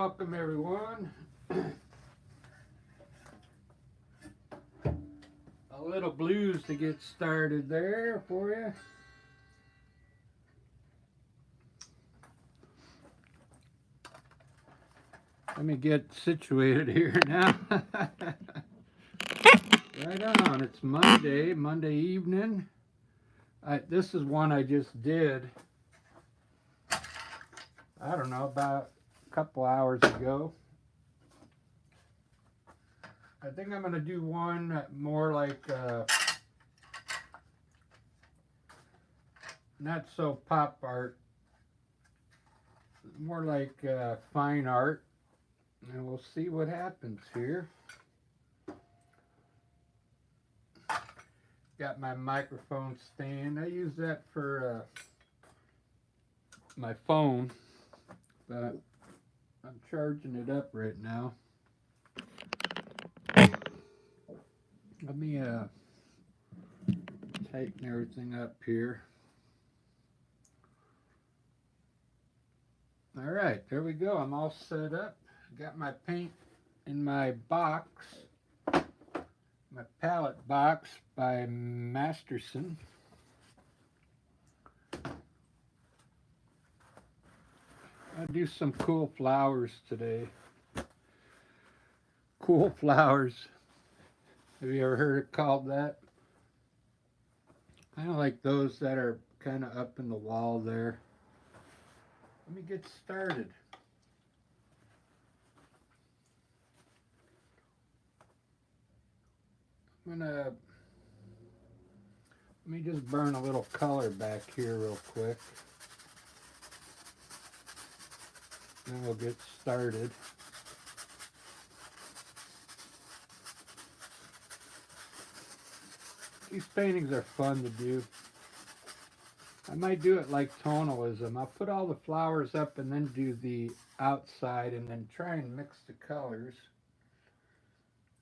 welcome everyone. A little blues to get started there for you. Let me get situated here now. Right on, it's Monday evening. This is one I just did, I don't know, about a couple hours ago. I think I'm going to do one more like, not so pop art, more like fine art, and we'll see what happens here. Got my microphone stand. I use that for my phone, but I'm charging it up right now. Let me tighten everything up here. All right, there we go. I'm all set up. Got my paint in my box, my palette box by Masterson. I'll do some cool flowers today. Cool flowers. Have you ever heard it called that? Kind of like those that are kind of up in the wall there. Let me get started. Let me just burn a little color back here real quick. Then we'll get started. These paintings are fun to do. I might do it like tonalism. I'll put all the flowers up and then do the outside and then try and mix the colors,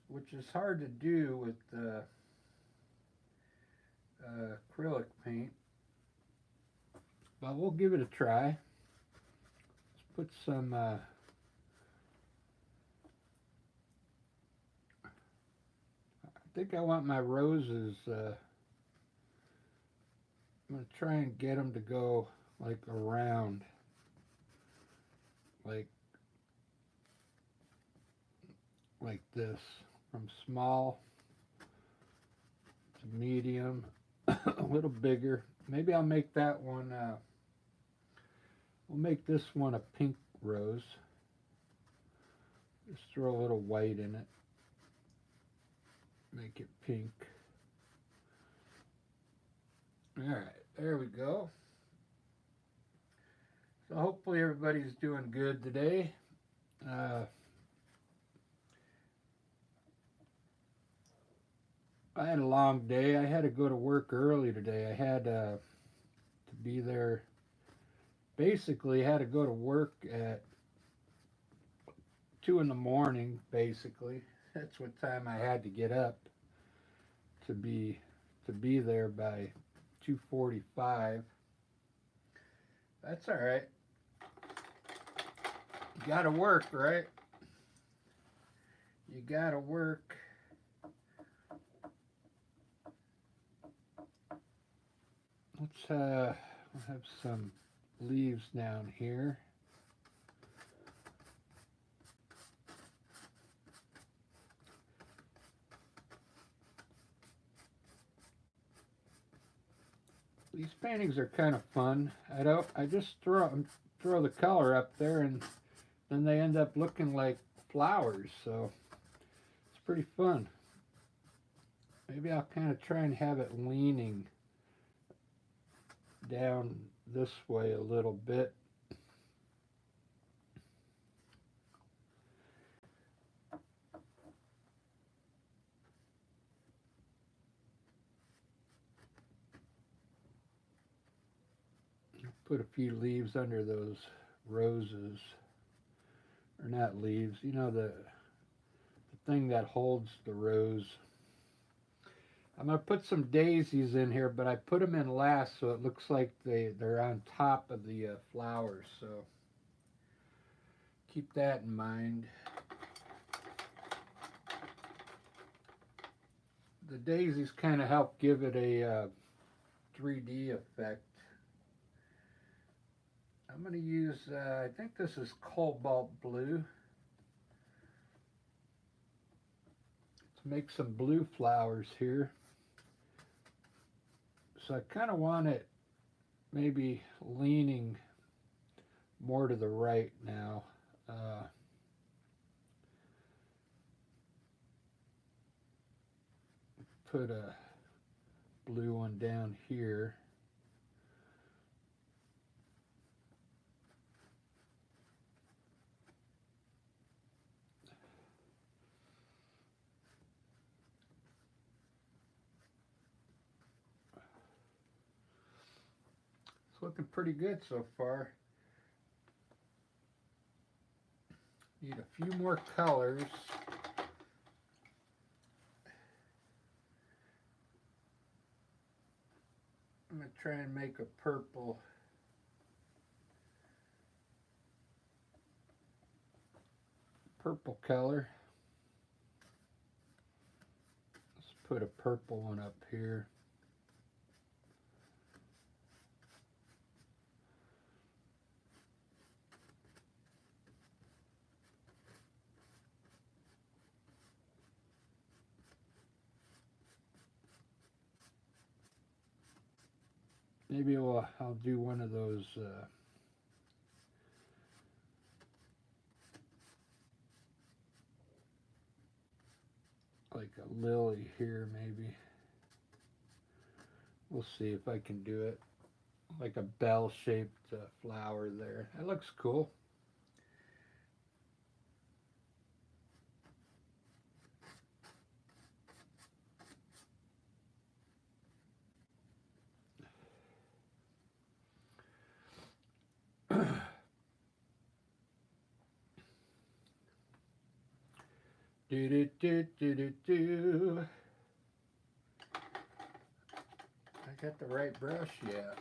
which is hard to do with acrylic paint. But we'll give it a try. Let's put some I think I want my roses, I'm going to try and get them to go like around, like this, from small to medium, a little bigger. Maybe I'll make that one, we'll make this one a pink rose. Just throw a little white in it. Make it pink. Alright, there we go. So hopefully everybody's doing good today. I had a long day. I had to go to work early today. I had to be there. Basically, had to go to work at 2 in the morning, basically. That's what time I had to get up to be there by 2:45. That's all right. You gotta work, right? You gotta work. Let's we'll have some leaves down here. These paintings are kind of fun. I just throw the color up there and then they end up looking like flowers, so it's pretty fun. Maybe I'll kind of try and have it leaning down this way a little bit. Put a few leaves under those roses, or not leaves, you know, the thing that holds the rose. I'm going to put some daisies in here, but I put them in last so it looks like they're on top of the flowers, so keep that in mind. The daisies kind of help give it a 3D effect. I'm going to use, I think this is cobalt blue, to make some blue flowers here. So I kind of want it maybe leaning more to the right now. Put a blue one down here. It's looking pretty good so far. Need a few more colors. I'm going to try and make a purple. Purple color. Let's put a purple one up here. Maybe I'll do one of those like a lily here maybe. We'll see if I can do it. Like a bell-shaped flower there. That looks cool. Do do do do do do. I got the right brush yet.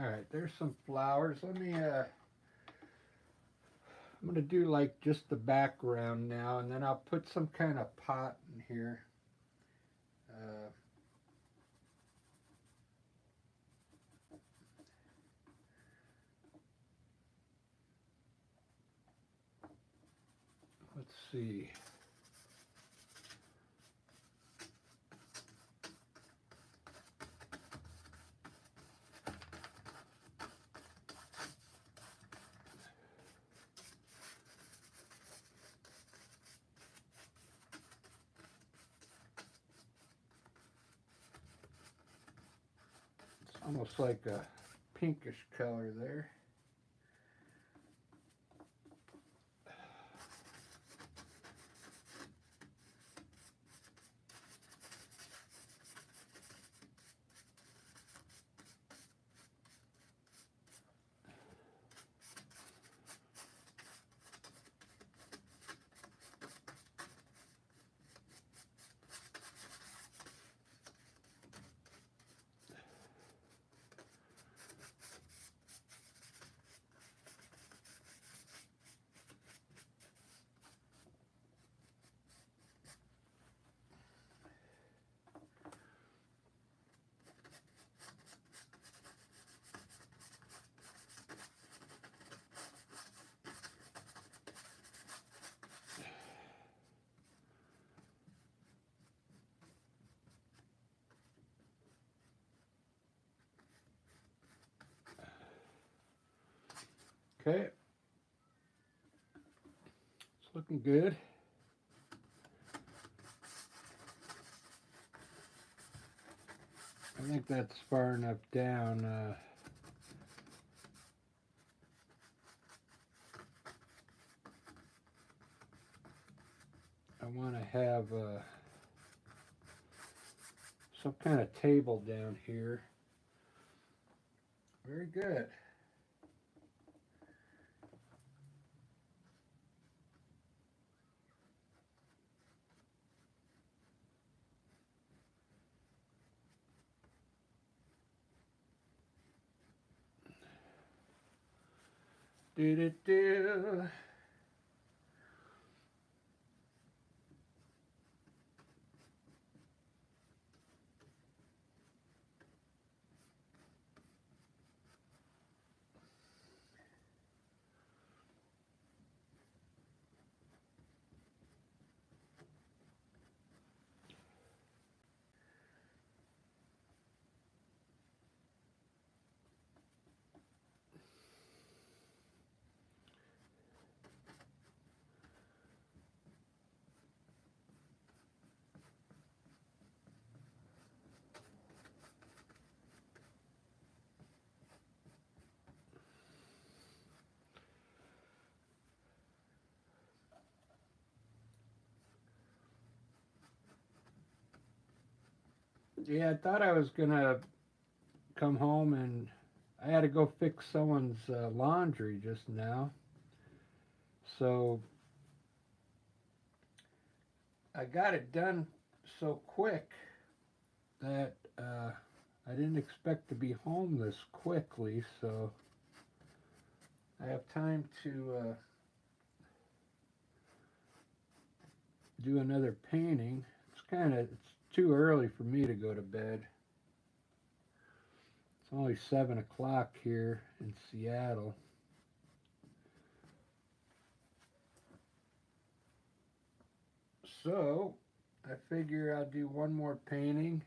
All right, there's some flowers. Let me, I'm going to do like just the background now, and then I'll put some kind of pot in here. Let's see. Almost like a pinkish color there. Okay, it's looking good. I think that's far enough down. I want to have some kind of table down here. Very good. Do do do. Yeah, I thought I was gonna come home and I had to go fix someone's laundry just now. So I got it done so quick that I didn't expect to be home this quickly. So I have time to do another painting. It's too early for me to go to bed. It's only 7 o'clock here in Seattle. So I figure I'll do one more painting.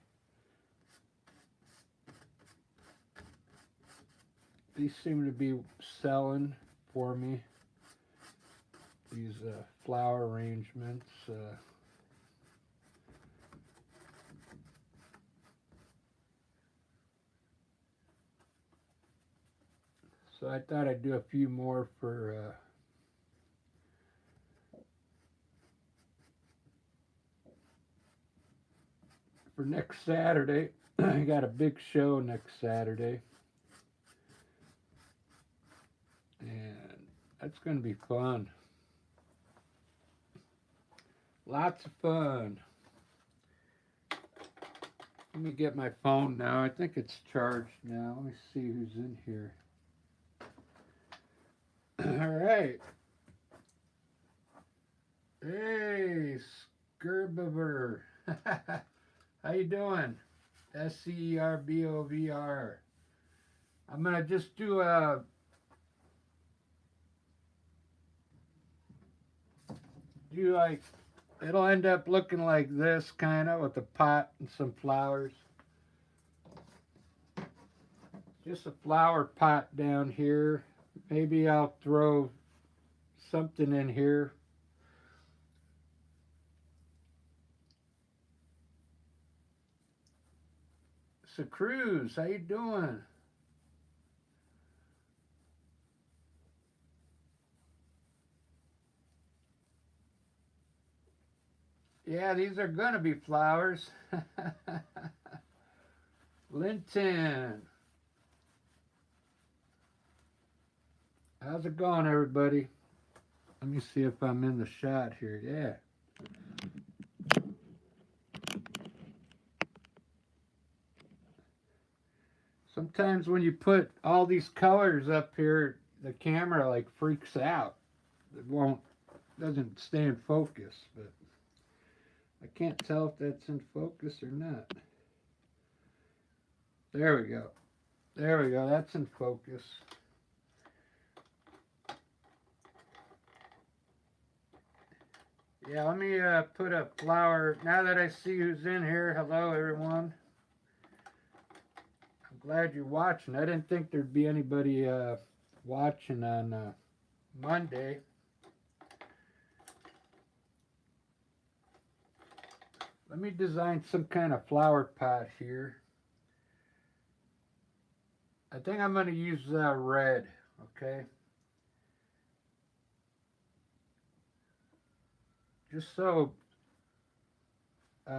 These seem to be selling for me. These flower arrangements. So I thought I'd do a few more for next Saturday. I got a big show next Saturday. And that's going to be fun. Lots of fun. Let me get my phone now. I think it's charged now. Let me see who's in here. All right. Hey, Scurbovr. How you doing? Scerbovr. I'm gonna just do like it'll end up looking like this kind of with a pot and some flowers. Just a flower pot down here. Maybe I'll throw something in here. So Cruz, how you doing? Yeah, these are gonna be flowers. Linton. How's it going, everybody? Let me see if I'm in the shot here. Yeah. Sometimes when you put all these colors up here, the camera like freaks out. It doesn't stay in focus, but I can't tell if that's in focus or not. There we go. There we go. That's in focus. Yeah, let me put a flower. Now that I see who's in here, hello everyone. I'm glad you're watching. I didn't think there'd be anybody watching on Monday. Let me design some kind of flower pot here. I think I'm going to use red, okay? Just so,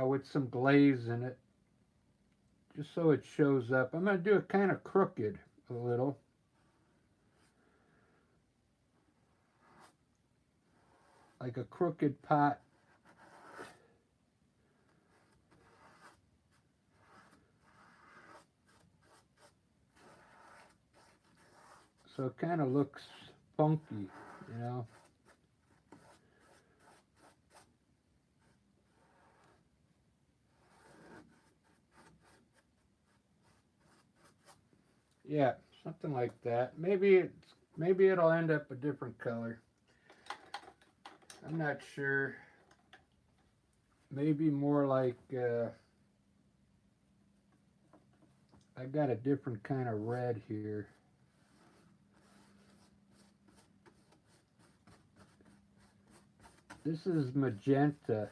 with some glaze in it, just so it shows up. I'm going to do it kind of crooked a little. Like a crooked pot. So it kind of looks funky, you know. Yeah, something like that. Maybe it'll end up a different color. I'm not sure. Maybe more like I got a different kind of red here. This is magenta.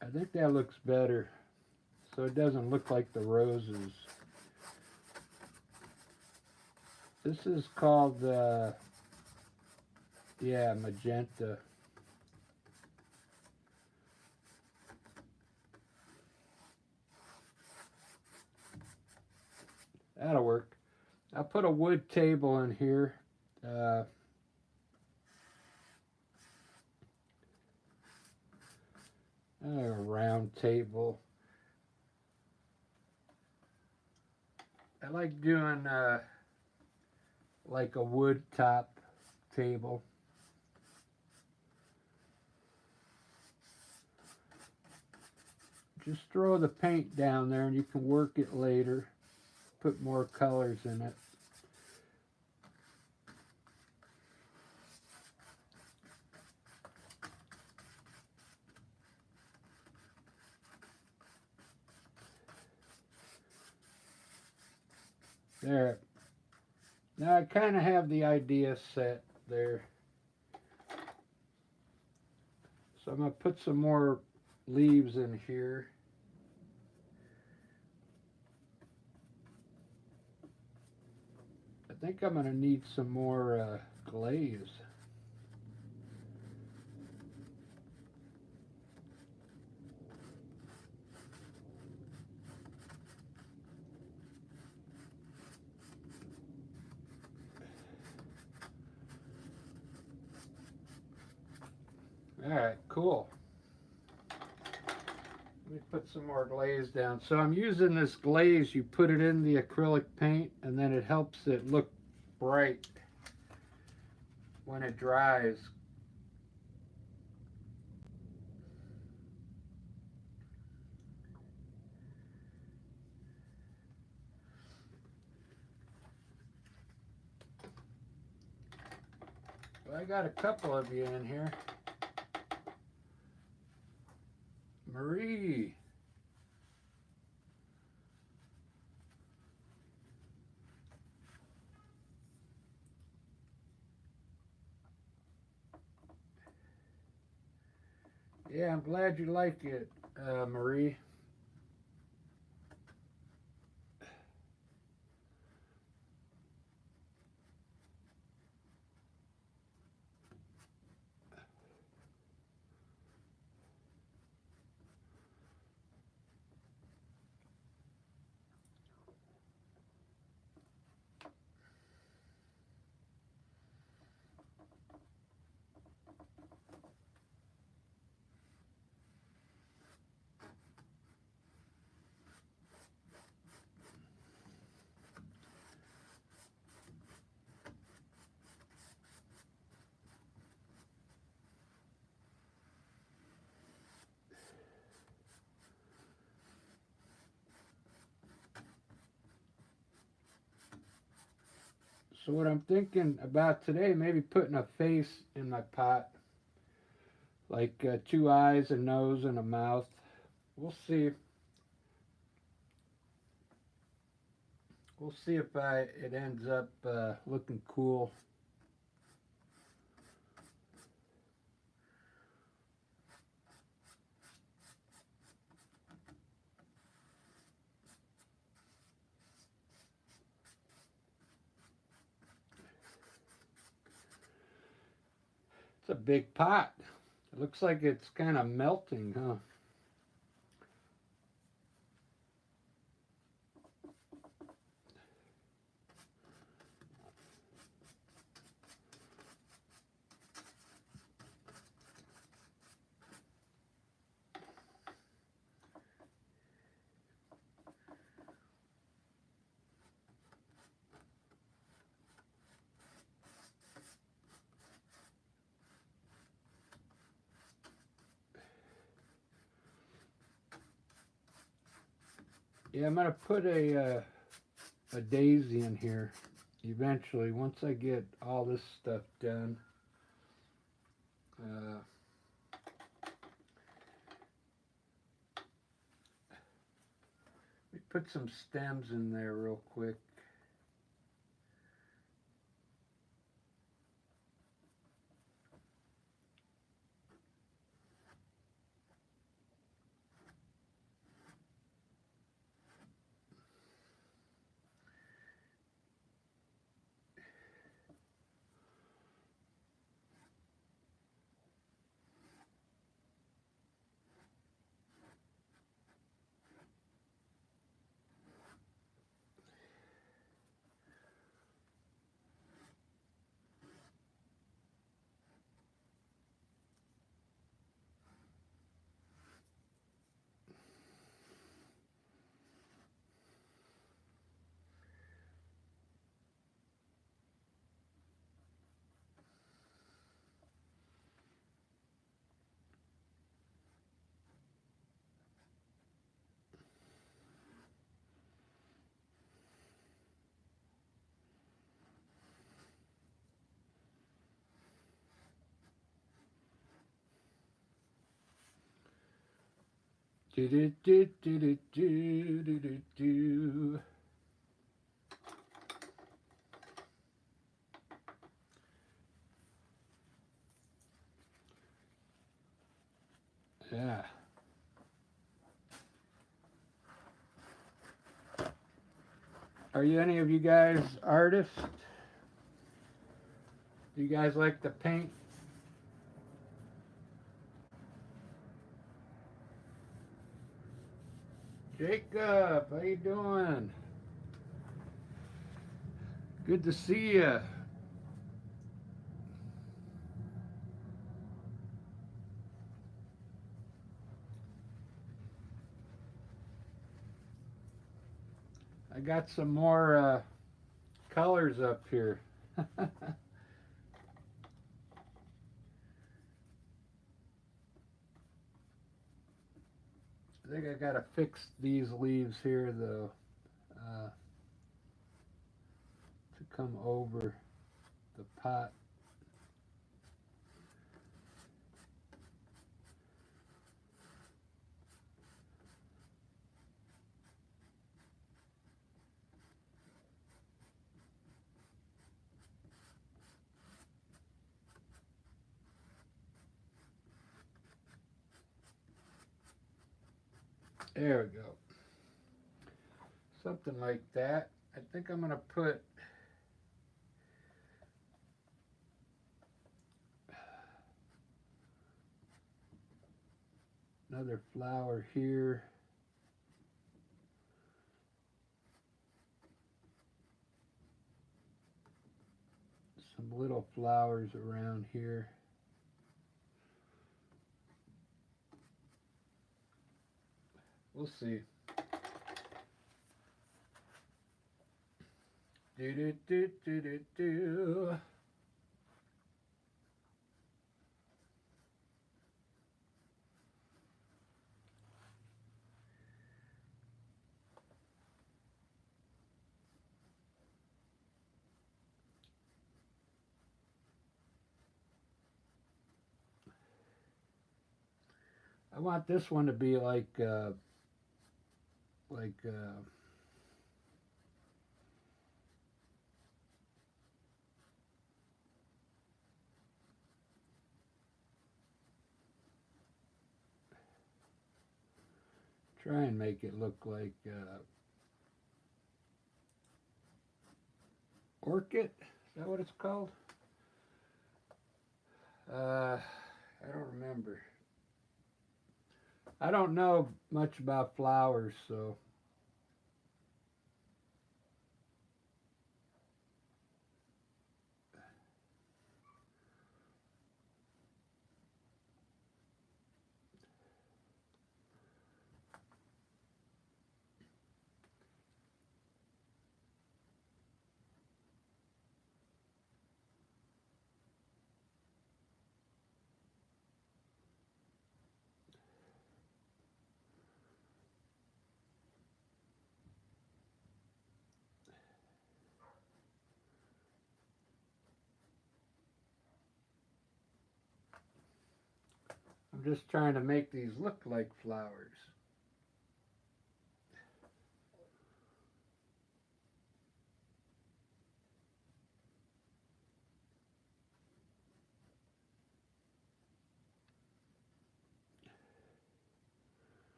I think that looks better. So it doesn't look like the roses. This is called, yeah, magenta. That'll work. I'll put a wood table in here. A round table. I like doing like a wood top table. Just throw the paint down there and you can work it later. Put more colors in it. There. Now I kind of have the idea set there. So I'm going to put some more leaves in here. I think I'm going to need some more glaze. Alright, cool. Let me put some more glaze down. So I'm using this glaze. You put it in the acrylic paint and then it helps it look bright when it dries. Well, I got a couple of you in here. Marie. Yeah, I'm glad you like it, Marie. So what I'm thinking about today, maybe putting a face in my pot. Like 2 eyes, a nose, and a mouth. We'll see. We'll see if it ends up looking cool. It's a big pot. It looks like it's kind of melting, huh? Yeah, I'm gonna put a daisy in here eventually once I get all this stuff done. Uh, let me put some stems in there real quick. Do do do do do do do do do. Yeah. Are you any of you guys artists? Do you guys like to paint? Jacob, how you doing? Good to see you. I got some more colors up here. I think I gotta fix these leaves here though, to come over the pot. There we go. Something like that. I think I'm gonna put another flower here. Some little flowers around here. We'll see. Do do do do do do. I want this one to be like try and make it look like orchid. Is that what it's called? I don't remember. I don't know much about flowers, so I'm just trying to make these look like flowers.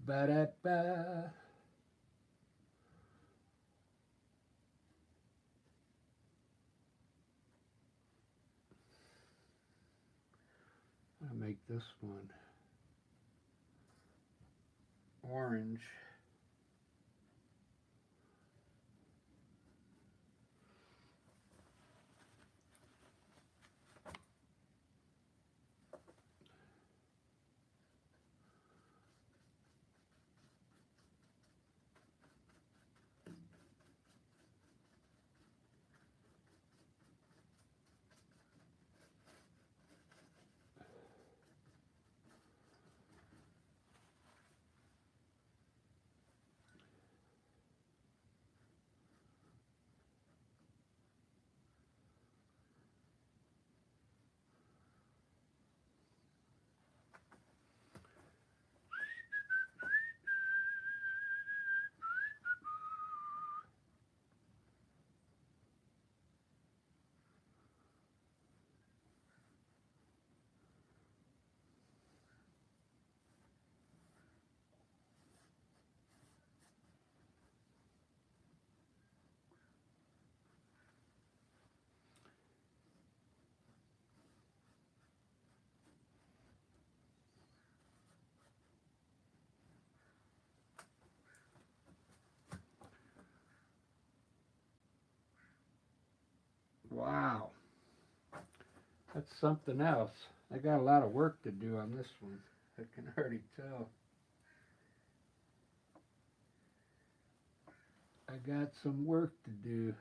Ba-da-ba. I'll make this one orange. Wow, that's something else. I got a lot of work to do on this one. I can already tell. I got some work to do.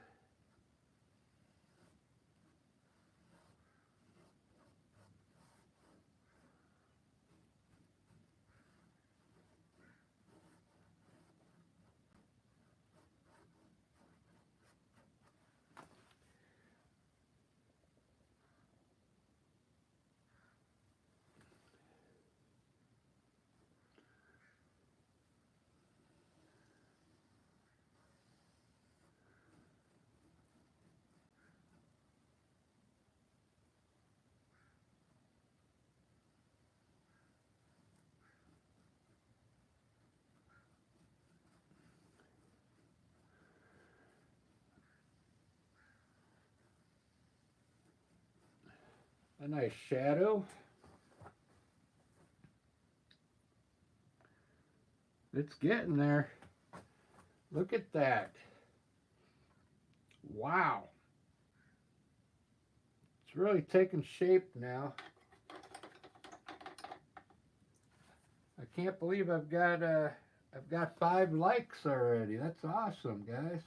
A nice shadow. It's getting there. Look at that. Wow. It's really taking shape now. I can't believe I've got 5 likes already. That's awesome, guys.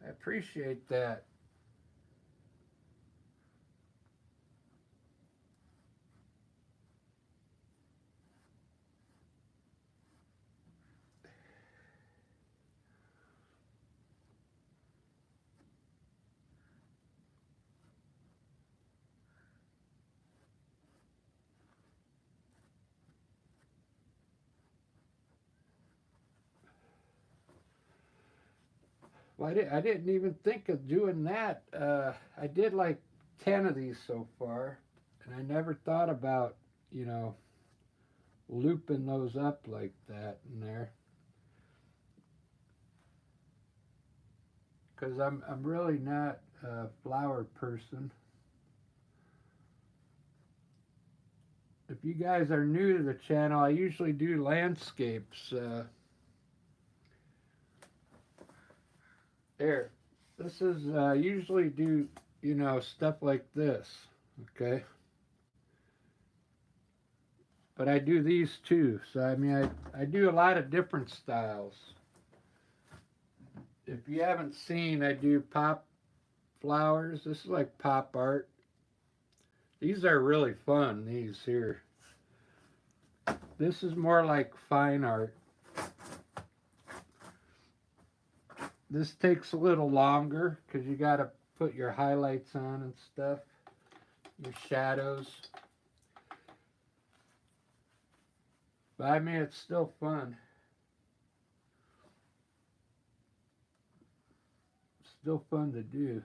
I appreciate that. Well, I didn't even think of doing that. I did like 10 of these so far, and I never thought about, you know, looping those up like that in there. Because I'm really not a flower person. If you guys are new to the channel, I usually do landscapes. There, this is usually do, you know, stuff like this. Okay, but I do these too. So I mean, I do a lot of different styles. If you haven't seen, I do pop flowers. This is like pop art. These are really fun. These here. This is more like fine art. This takes a little longer because you got to put your highlights on and stuff, your shadows. But I mean, it's still fun. Still fun to do.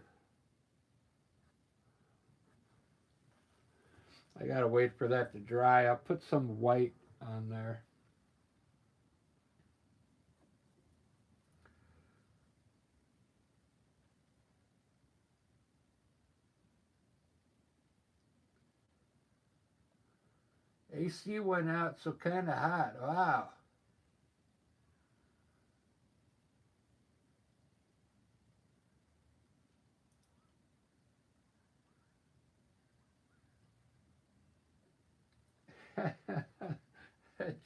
I got to wait for that to dry. I'll put some white on there. AC went out, so kind of hot. Wow.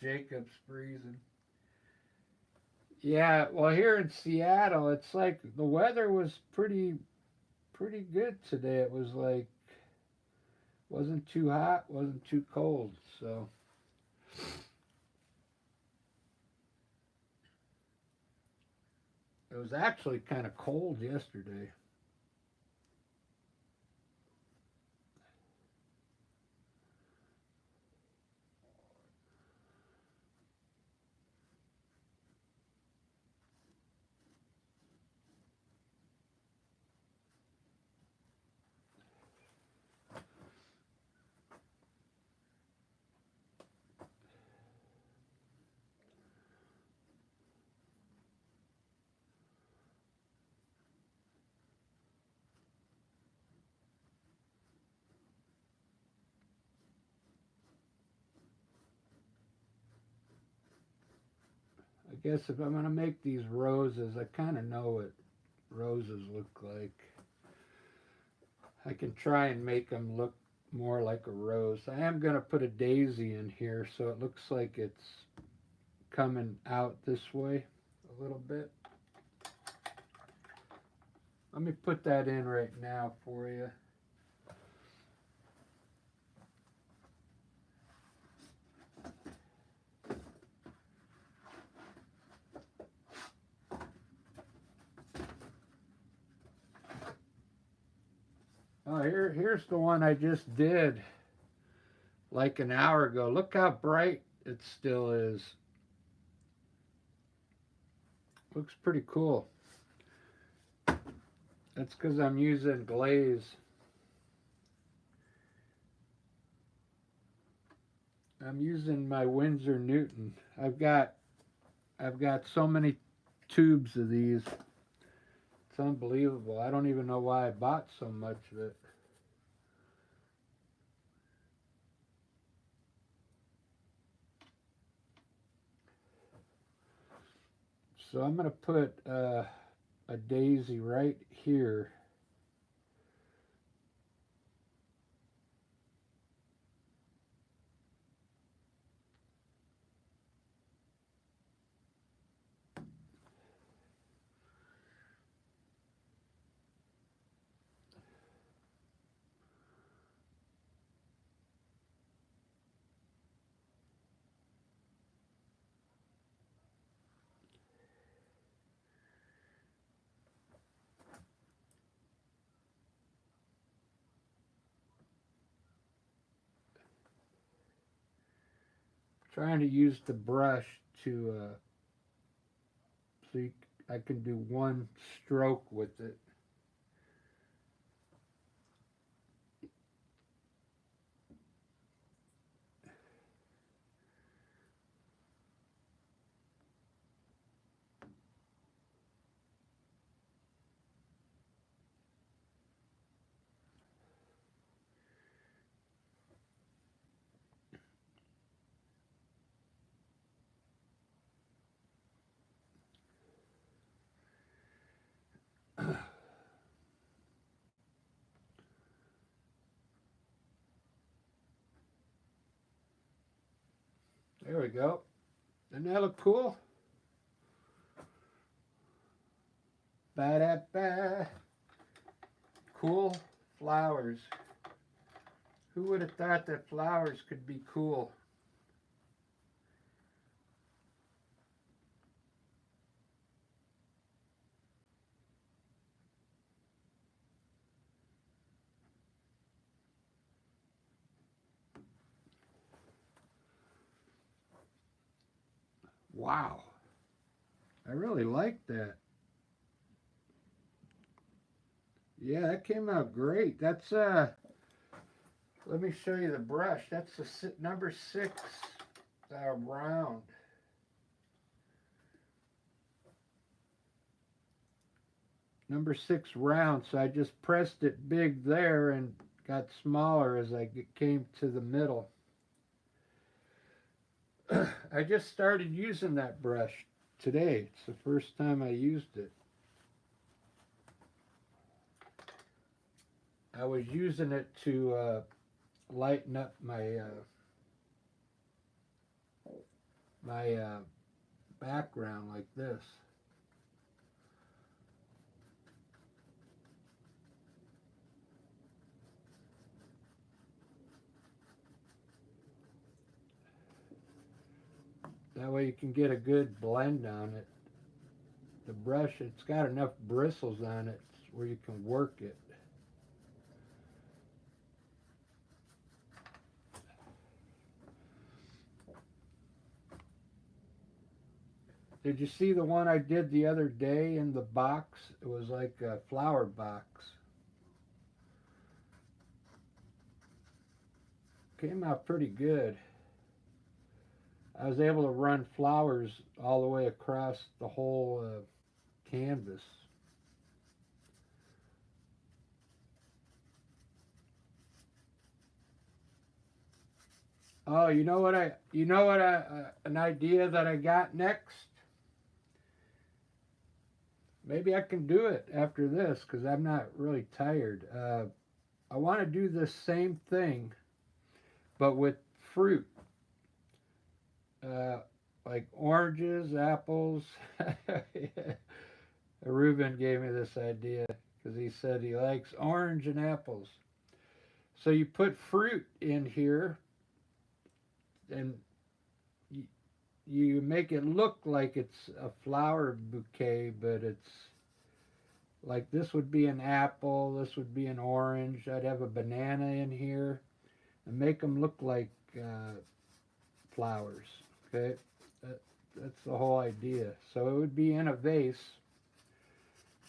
Jacob's freezing. Yeah, well, here in Seattle, it's like the weather was pretty good today. It was like wasn't too hot, wasn't too cold. So it was actually kind of cold yesterday. I guess if I'm gonna make these roses, I kind of know what roses look like. I can try and make them look more like a rose. I am gonna put a daisy in here so it looks like it's coming out this way a little bit. Let me put that in right now for you. Oh, here's the one I just did like an hour ago. Look how bright it still is. Looks pretty cool. That's because I'm using glaze. I'm using my Winsor Newton. I've got so many tubes of these. It's unbelievable. I don't even know why I bought so much of it. So I'm going to put a daisy right here. Trying to use the brush to so I can do one stroke with it. There we go. Doesn't that look cool? Ba-da-ba. Cool flowers. Who would have thought that flowers could be cool? Wow. I really like that. Yeah, that came out great. That's let me show you the brush. That's the number 6 round. Number 6 round. So I just pressed it big there and got smaller as I came to the middle. I just started using that brush today. It's the first time I used it. I was using it to lighten up my background like this. That way you can get a good blend on it. The brush, it's got enough bristles on it where you can work it. Did you see the one I did the other day in the box? It was like a flower box. Came out pretty good. I was able to run flowers all the way across the whole canvas. Oh, an idea that I got next? Maybe I can do it after this because I'm not really tired. I want to do the same thing, but with fruit, uh, like oranges, apples. Ruben gave me this idea because he said he likes orange and apples. So you put fruit in here, and you make it look like it's a flower bouquet, but it's like this would be an apple, this would be an orange. I'd have a banana in here, and make them look like flowers. Okay, that, that's the whole idea. So it would be in a vase,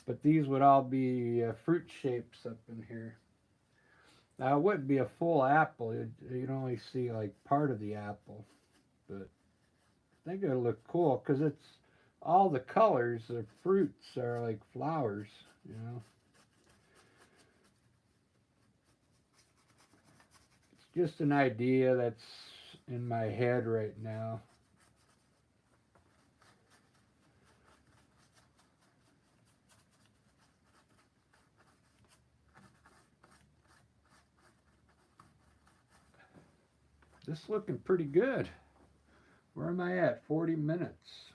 but these would all be fruit shapes up in here. Now it wouldn't be a full apple. You'd only see like part of the apple, but I think it'll look cool because it's all the colors. The fruits are like flowers, you know. It's just an idea that's in my head right now. This is looking pretty good. Where am I at? 40 minutes.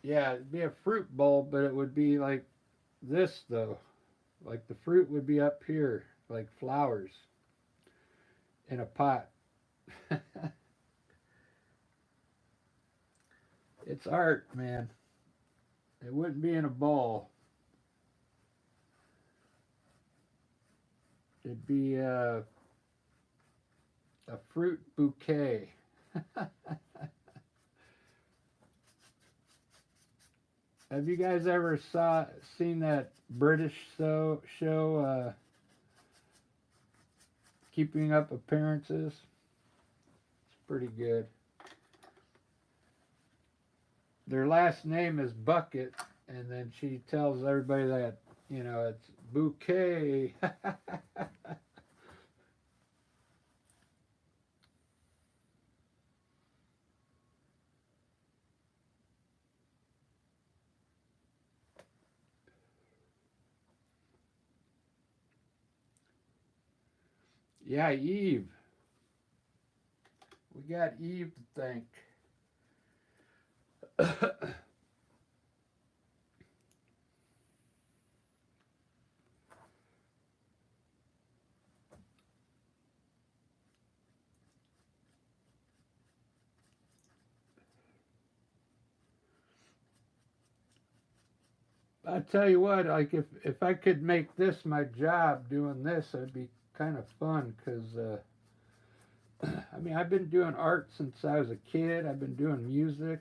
Yeah, it'd be a fruit bowl, but it would be like this though. Like the fruit would be up here, like flowers in a pot. It's art, man. It wouldn't be in a bowl. It'd be a fruit bouquet. Have you guys ever seen that British show Keeping Up Appearances? It's pretty good. Their last name is Bucket, and then she tells everybody that, you know, it's Bouquet. Yeah, Eve. We got Eve to thank. I tell you what, like if I could make this my job, doing this, it'd be kind of fun because I mean I've been doing art since I was a kid. I've been doing music,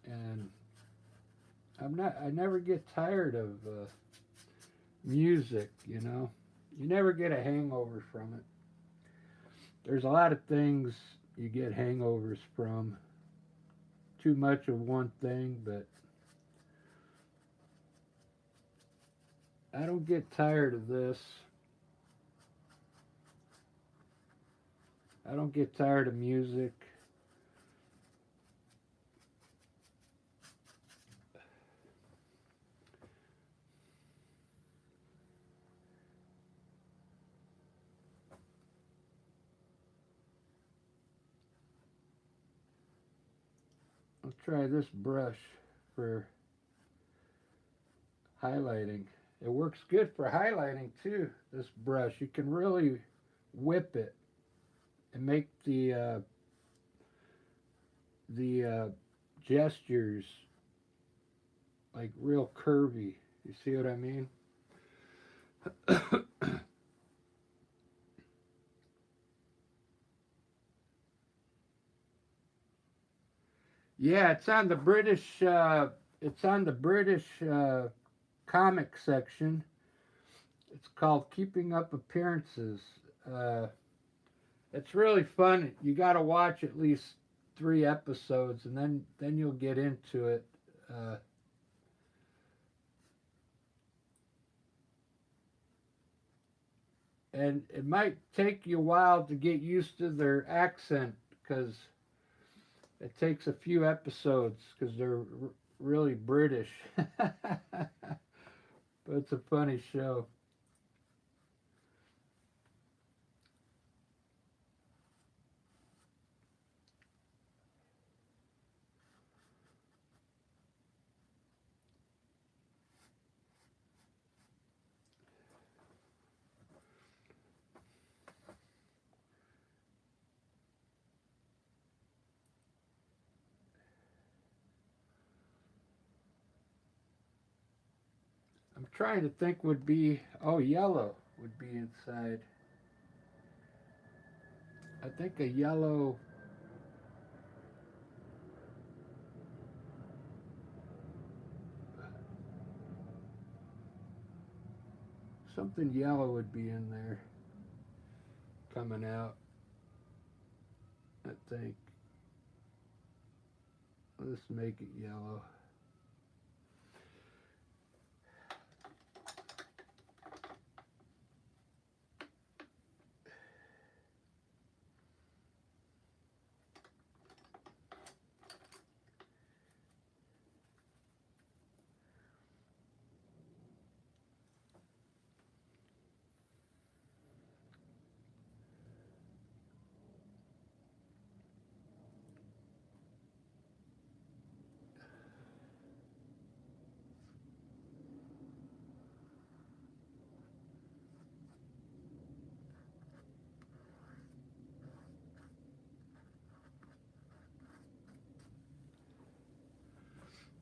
and I never get tired of music. You know, you never get a hangover from it. There's a lot of things you get hangovers from. Too much of one thing, but I don't get tired of this. I don't get tired of music. I'll try this brush for highlighting. It works good for highlighting too, this brush. You can really whip it and make the gestures like real curvy. You see what I mean? Yeah, it's on the British comic section. It's called Keeping Up Appearances. Uh, it's really fun. You got to watch at least 3 episodes, and then you'll get into it. Uh, and it might take you a while to get used to their accent because it takes a few episodes because they're really British. But it's a funny show. I'm trying to think would be, oh, yellow would be inside. I think a yellow, something yellow would be in there coming out. I think. Let's make it yellow.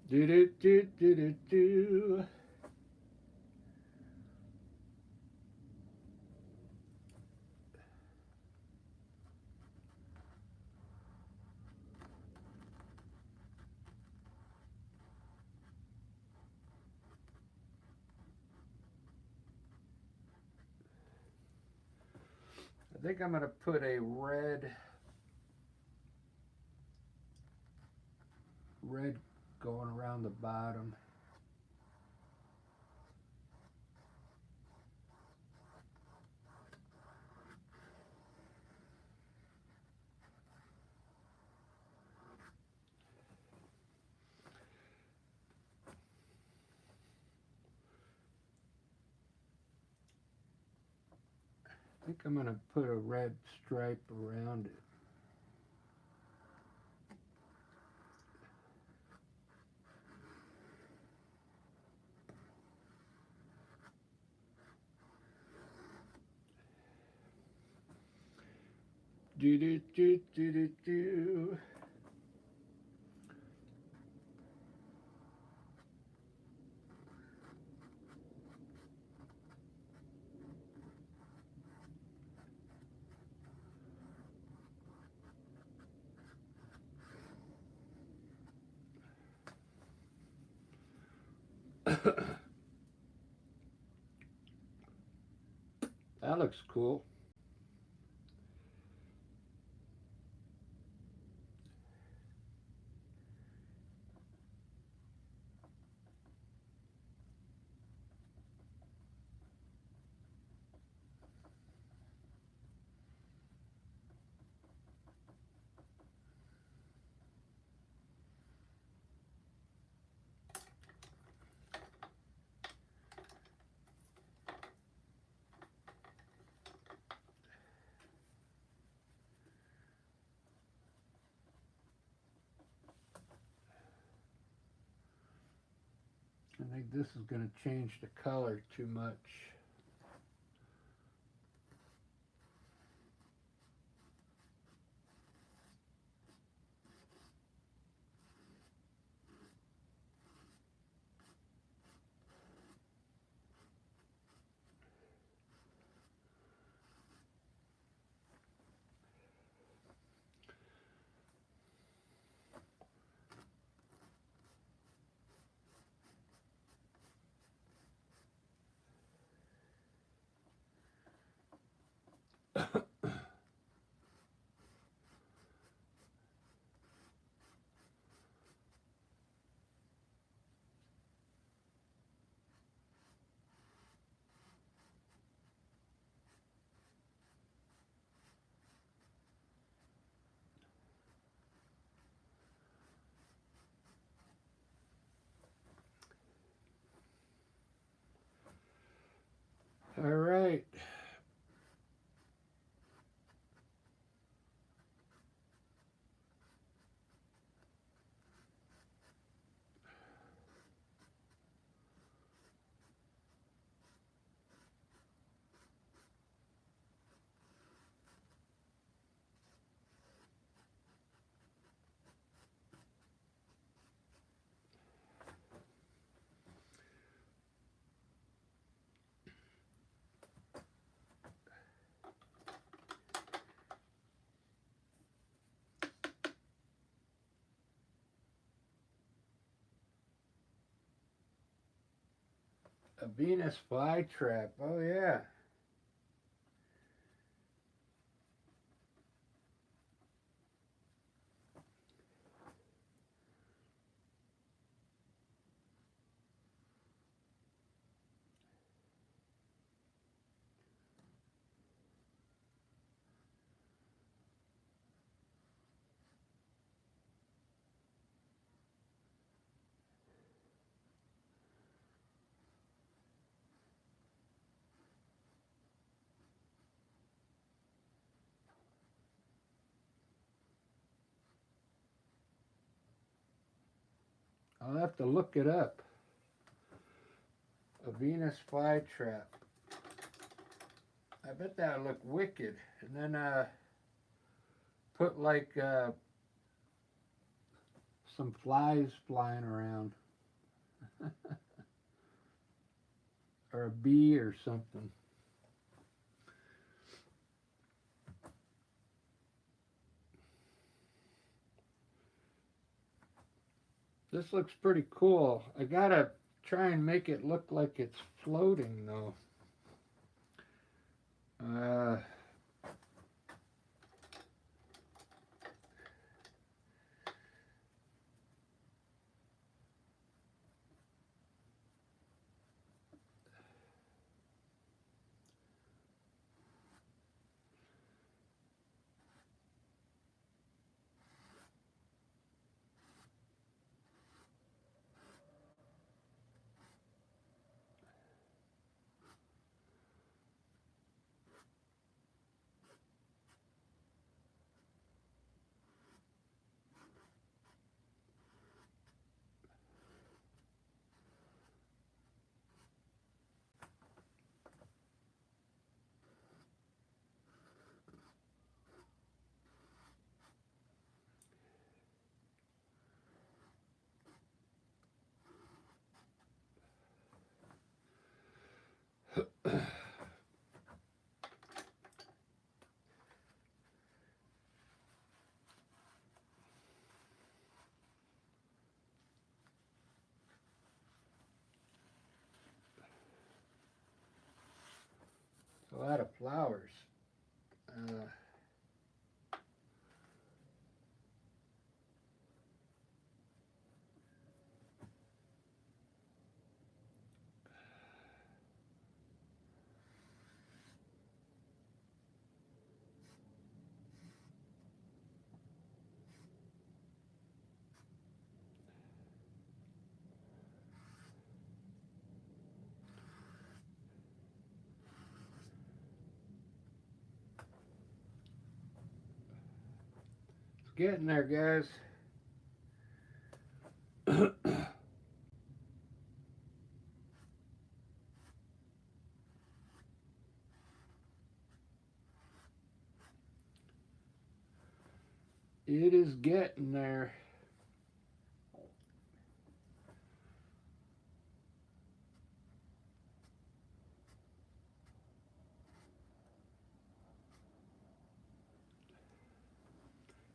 Do do do do do do. I think I'm going to put a red going around the bottom. I think I'm going to put a red stripe around it. Do do do do do do. That looks cool. I think this is going to change the color too much. All right. A Venus flytrap. Oh yeah. I'll have to look it up. A Venus flytrap. I bet that would look wicked. And then put like some flies flying around. Or a bee or something. This looks pretty cool. I gotta try and make it look like it's floating though. getting there, guys. It is getting there.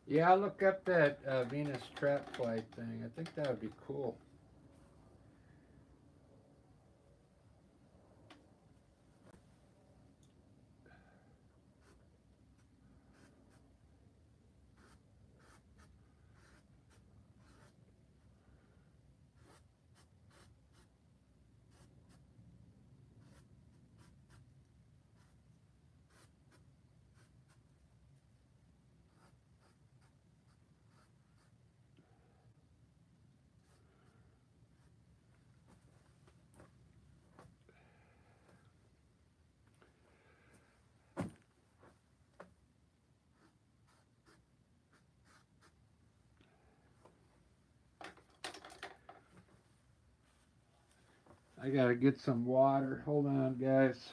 Yeah, I'll look up that Venus trap flight thing. I think that would be cool. I gotta get some water. Hold on, guys.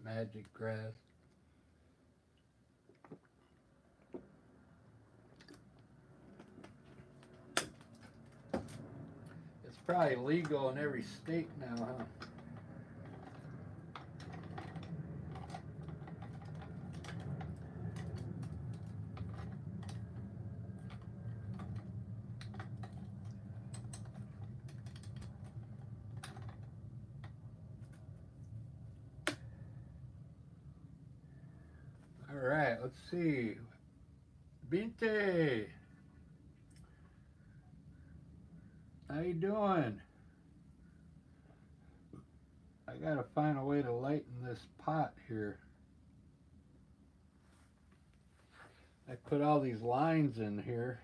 Magic grass. It's probably legal in every state now, huh? All right, let's see. Binte, how you doing? I gotta find a way to lighten this pot here. I put all these lines in here.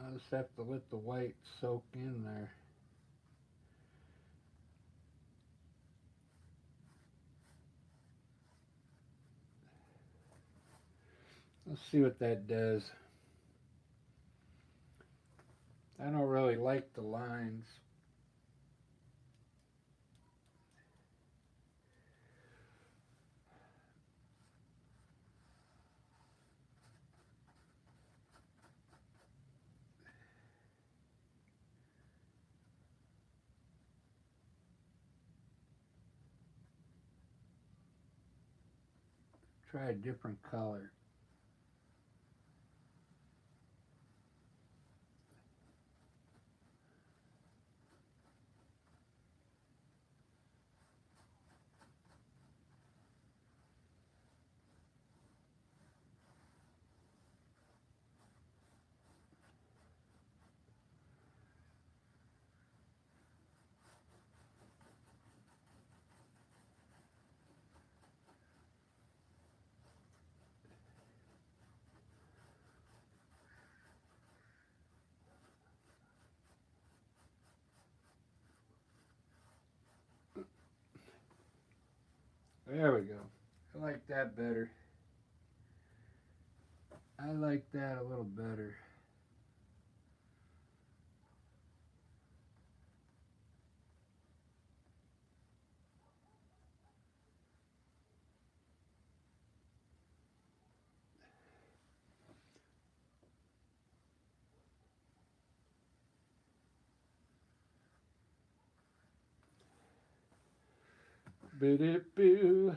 I just have to let the white soak in there. Let's see what that does. I don't really like the lines. Try a different color. There we go. I like that better. I like that a little better. Boo.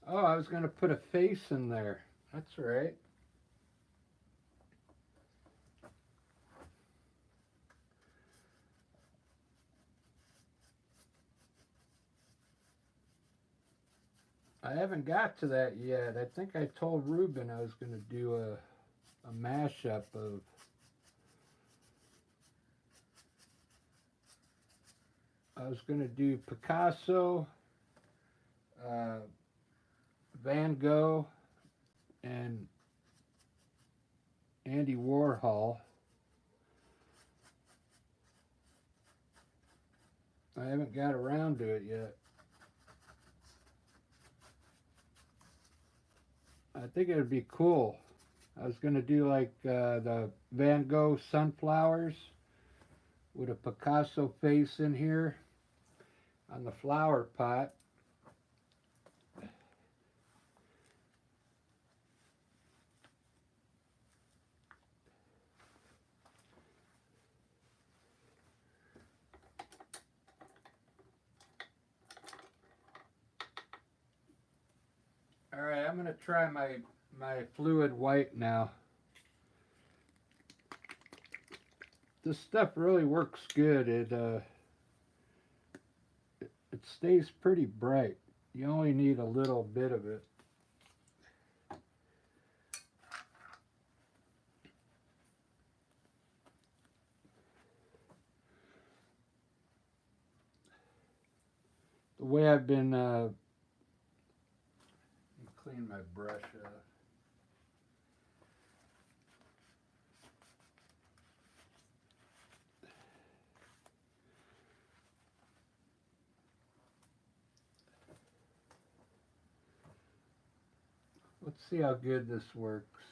Oh, I was going to put a face in there. That's right. I haven't got to that yet. I think I told Ruben I was going to do a mashup of. I was going to do Picasso, uh, Van Gogh, and Andy Warhol. I haven't got around to it yet. I think it would be cool. I was going to do like the Van Gogh sunflowers with a Picasso face in here on the flower pot. All right, I'm going to try my fluid white now. This stuff really works good. It stays pretty bright. You only need a little bit of it. The way I've been clean my brush up. Let's see how good this works.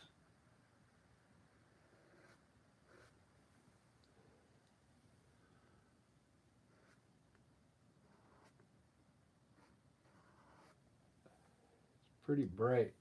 It's pretty bright.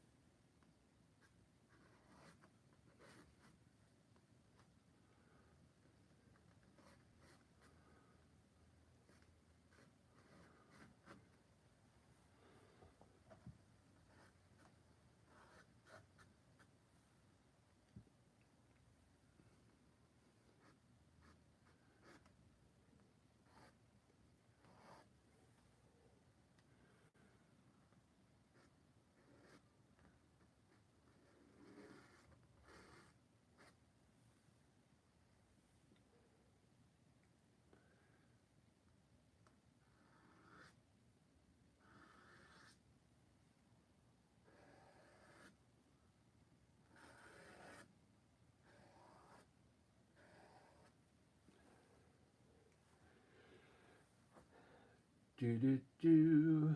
Do do do.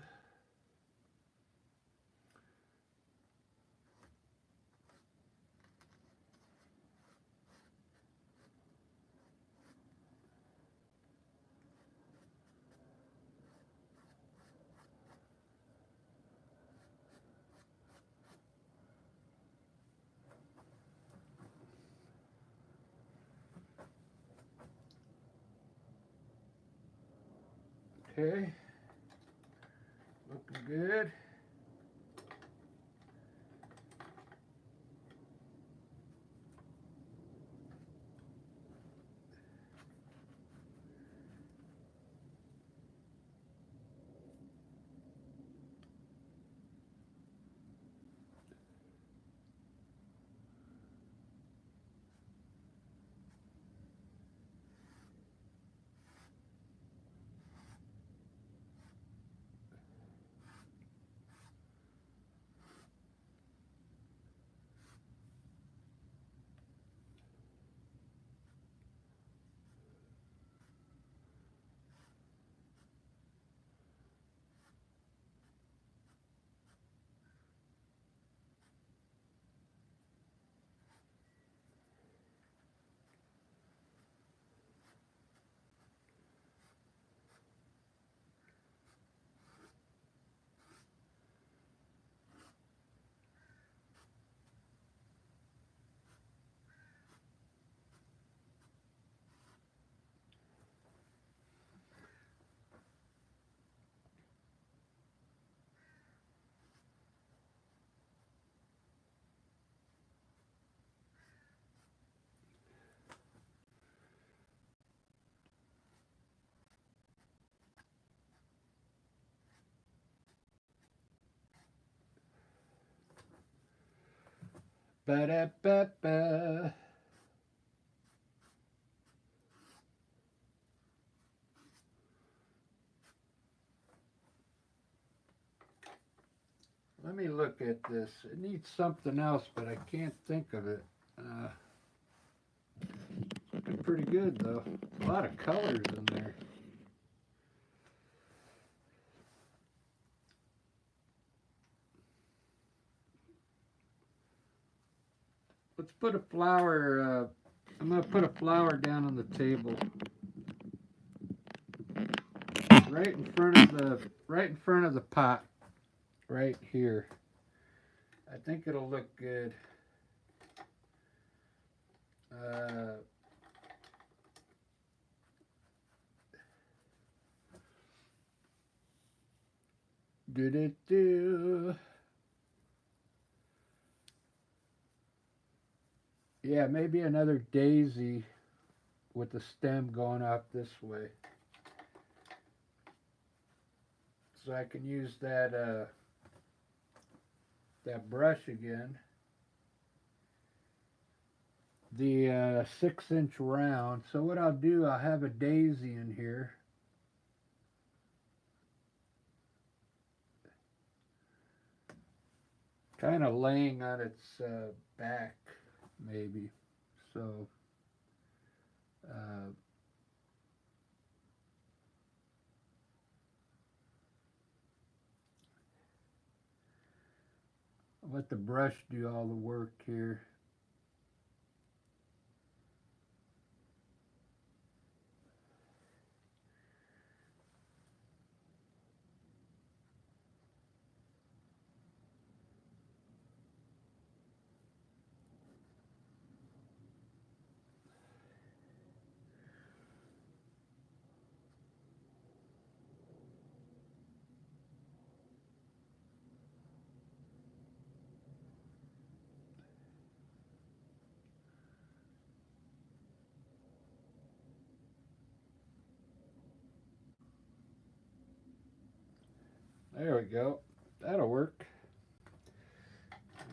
Okay. Looking good. Ba-da-ba-ba. Let me look at this. It needs something else, but I can't think of it. Looking pretty good though. A lot of colors in there. Let's put a flower. I'm gonna put a flower down on the table, right in front of the pot, right here. I think it'll look good. Do. Yeah, maybe another daisy with the stem going out this way. So I can use that brush again. The 6-inch round. So what I'll do, I'll have a daisy in here. Kind of laying on its back, maybe. So I'll let the brush do all the work here. There we go. That'll work.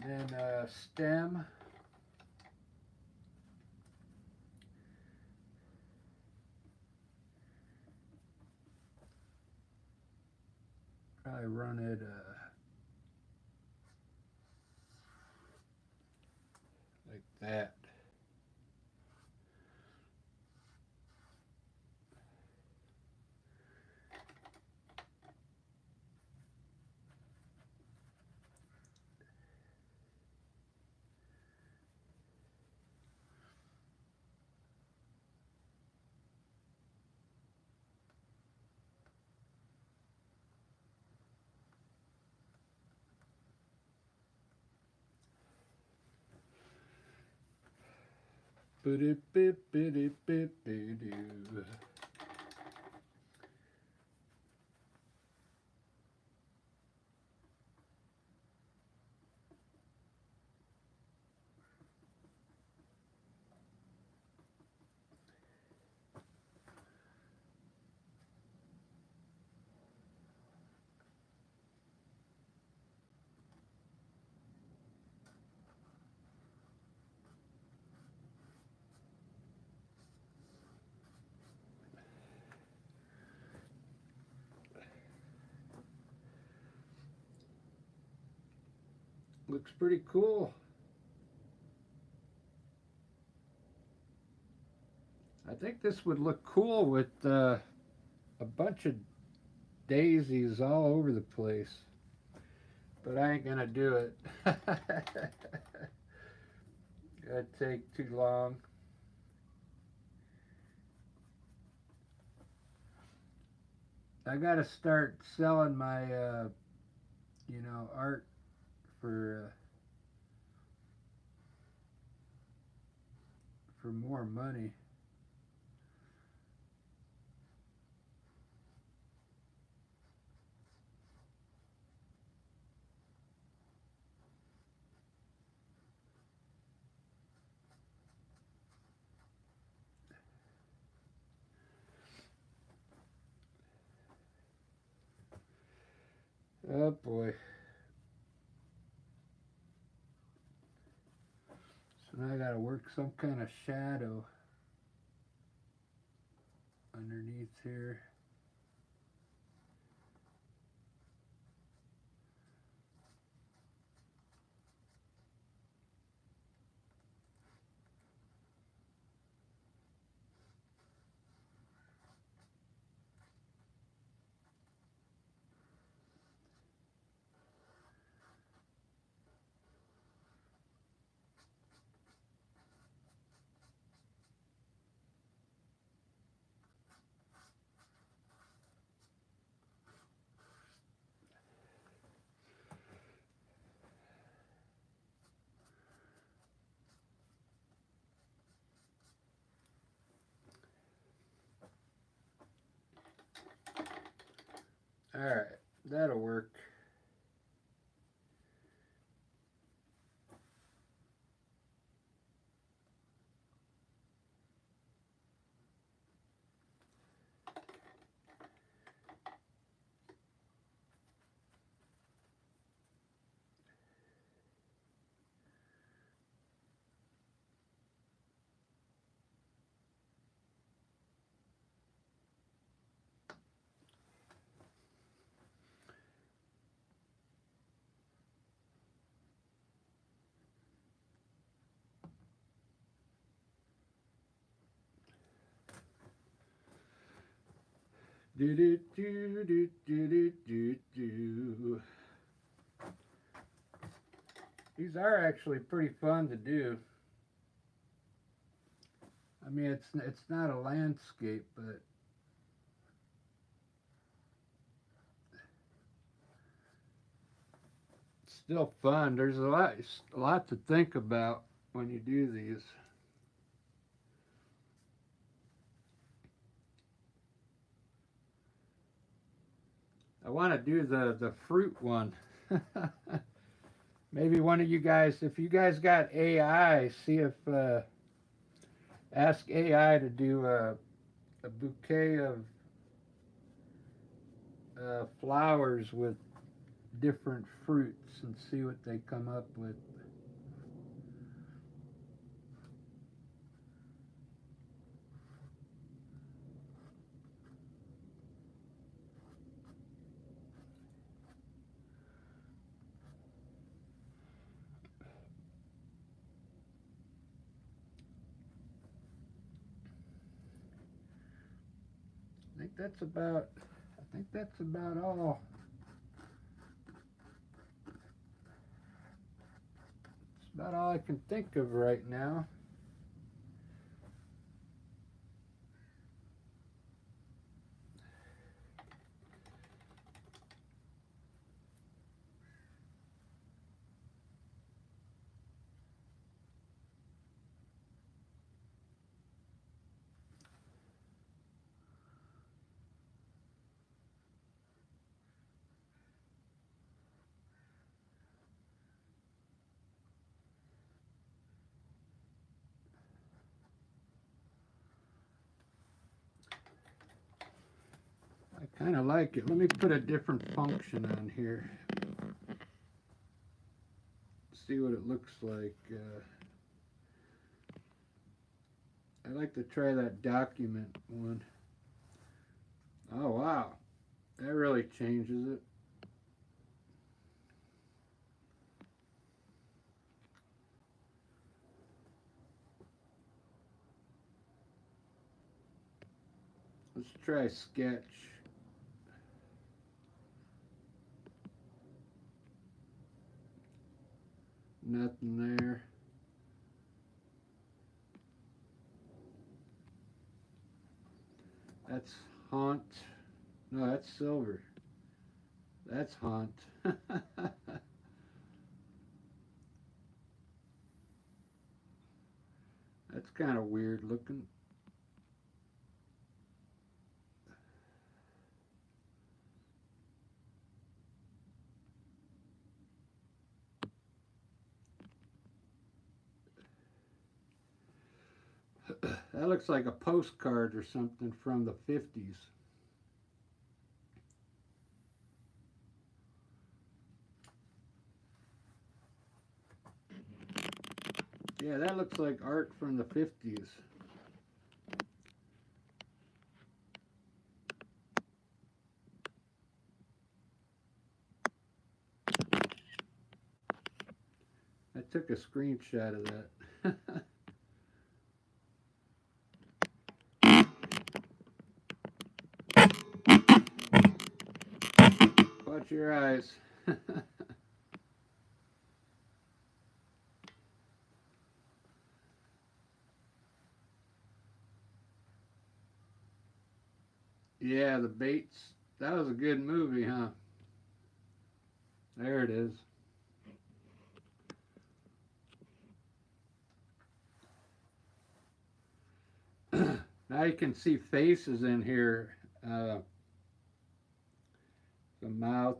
And then stem. Probably run it like that. Looks pretty cool. I think this would look cool with a bunch of daisies all over the place. But I ain't gonna do it. That'd take too long. I gotta start selling my, art for more money. Oh boy. So now I gotta work some kind of shadow underneath here. Alright, that'll work. Do do do do do do do do. These are actually pretty fun to do. I mean, it's not a landscape, but it's still fun. There's a lot to think about when you do these. I want to do the fruit one. Maybe one of you guys, if you guys got AI, see if ask AI to do a bouquet of flowers with different fruits and see what they come up with. I think that's about all. It's about all I can think of right now. I kind of like it. Let me put a different function on here. See what it looks like. I like to try that document one. Oh wow, that really changes it. Let's try sketch. Nothing there. That's haunt. No, that's silver. That's haunt. That's kind of weird looking. That looks like a postcard or something from the 50s. Yeah, that looks like art from the 50s. I took a screenshot of that. Watch your eyes. Yeah, the Bates. That was a good movie, huh? There it is. Now you can see faces in here. The mouth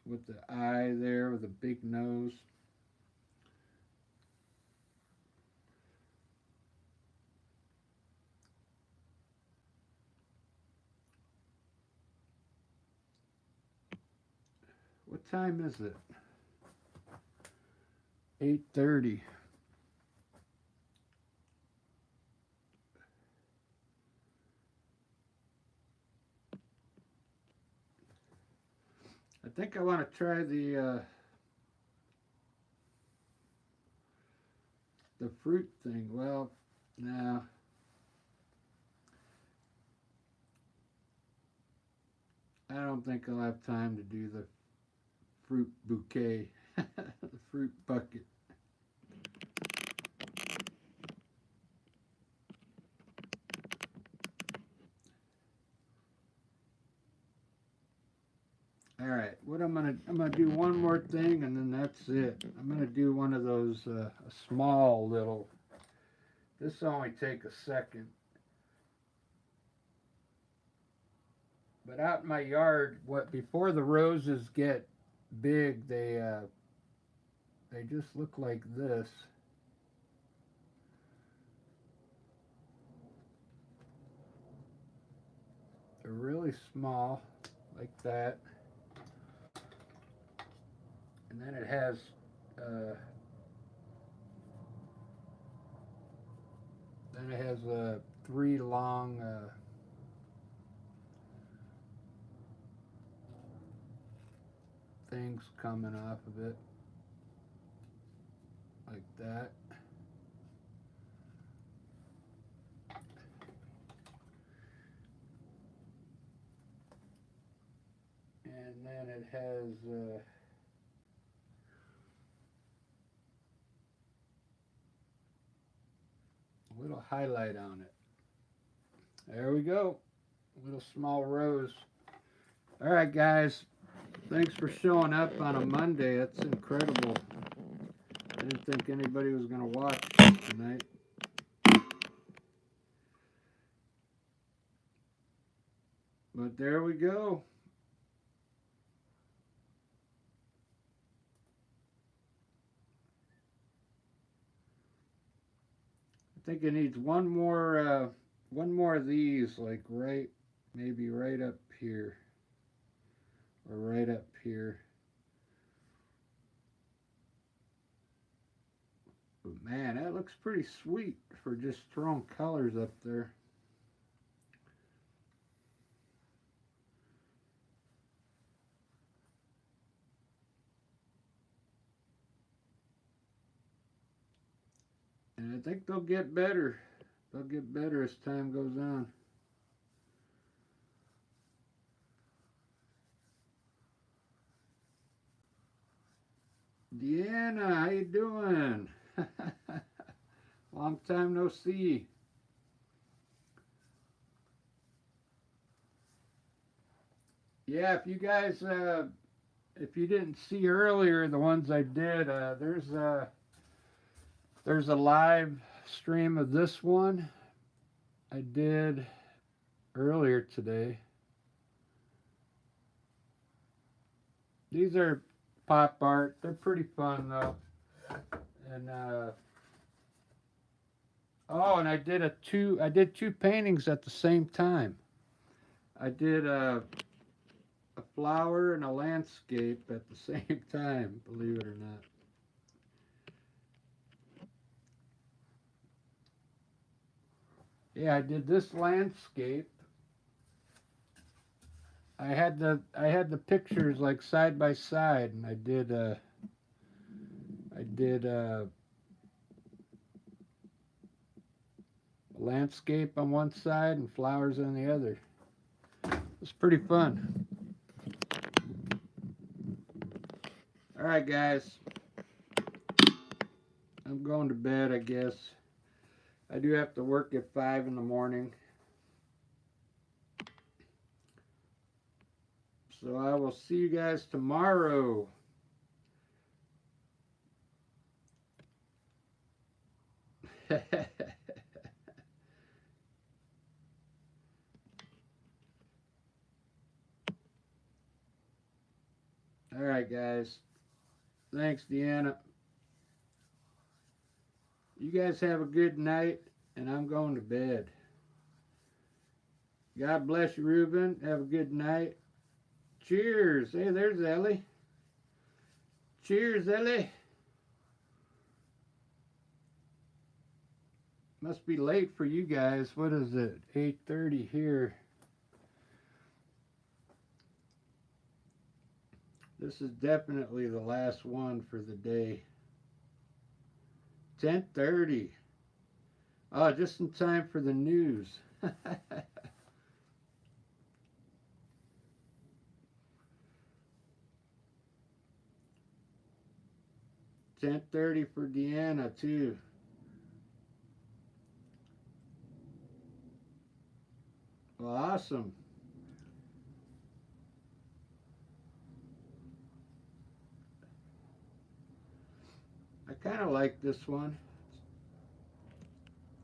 with the eye there with a big nose. What time is it? 8:30. I think I want to try the fruit thing. Well, no. I don't think I'll have time to do the fruit bouquet, the fruit bucket. All right, what I'm gonna do one more thing and then that's it. I'm gonna do one of those a small little. This will only take a second. But out in my yard, what before the roses get big, they just look like this. They're really small, like that. And then it has three long things coming off of it, like that. And then it has a little highlight on it. There we go. A little small rose. All right, guys. Thanks for showing up on a Monday. That's incredible. I didn't think anybody was going to watch tonight. But there we go. I think it needs one more of these, like maybe right up here, or right up here. But man, that looks pretty sweet for just throwing colors up there. And I think they'll get better. They'll get better as time goes on. Deanna, how you doing? Long time no see. Yeah, if you guys, if you didn't see earlier the ones I did, there's a live stream of this one I did earlier today. These are pop art. They're pretty fun though. And oh, and I did two paintings at the same time. I did a flower and a landscape at the same time, believe it or not. Yeah, I did this landscape. I had the pictures like side by side, and I did landscape on one side and flowers on the other. It's pretty fun. All right, guys, I'm going to bed, I guess. I do have to work at 5 in the morning. So I will see you guys tomorrow. All right, guys. Thanks, Deanna. You guys have a good night, and I'm going to bed. God bless you, Reuben. Have a good night. Cheers. Hey, there's Ellie. Cheers, Ellie. Must be late for you guys. What is it? 8:30 here. This is definitely the last one for the day. 10:30. Oh, just in time for the news. 10:30 for Deanna too. Well, awesome. I kind of like this one.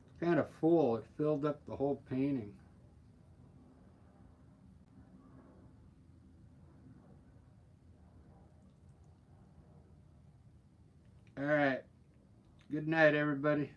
It's kind of full. It filled up the whole painting. All right. Good night, everybody.